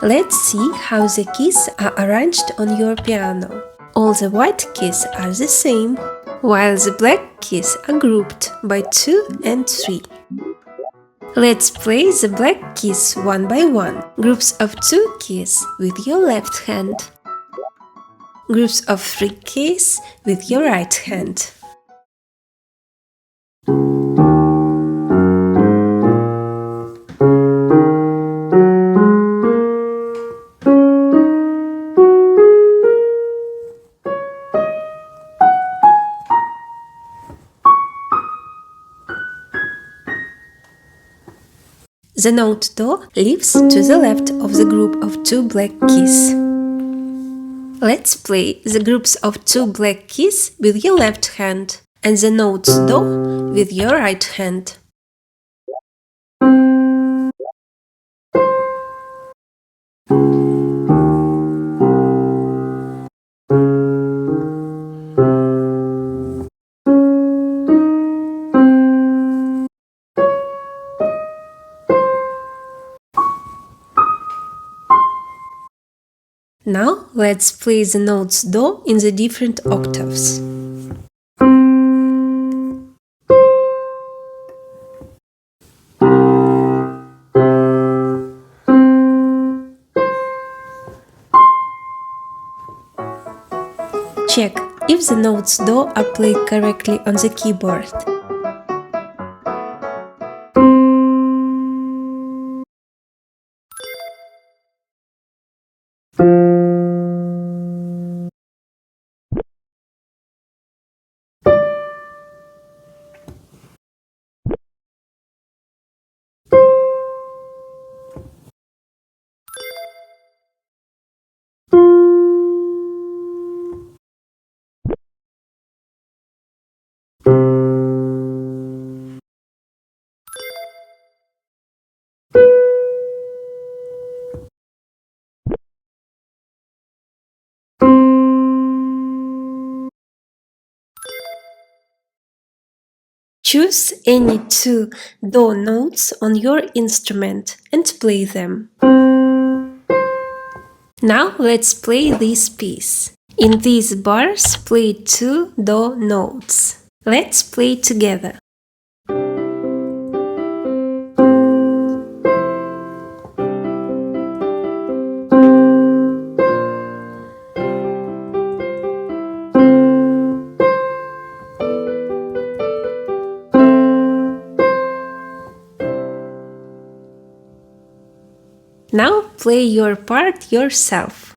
Let's see how the keys are arranged on your piano. All the white keys are the same, while the black keys are grouped by 2 and 3. Let's play the black keys one by one. Groups of 2 keys with your left hand. Groups of 3 keys with your right hand. The note Do lives to the left of the group of 2 black keys. Let's play the groups of 2 black keys with your left hand and the notes Do with your right hand. Now let's play the notes Do in the different octaves. Check if the notes Do are played correctly on the keyboard. Choose any 2 Do notes on your instrument and play them. Now let's play this piece. In these bars, play 2 Do notes. Let's play together. Now play your part yourself.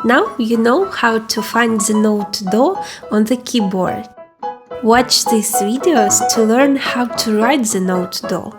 Now you know how to find the note Do on the keyboard. Watch these videos to learn how to write the note Do.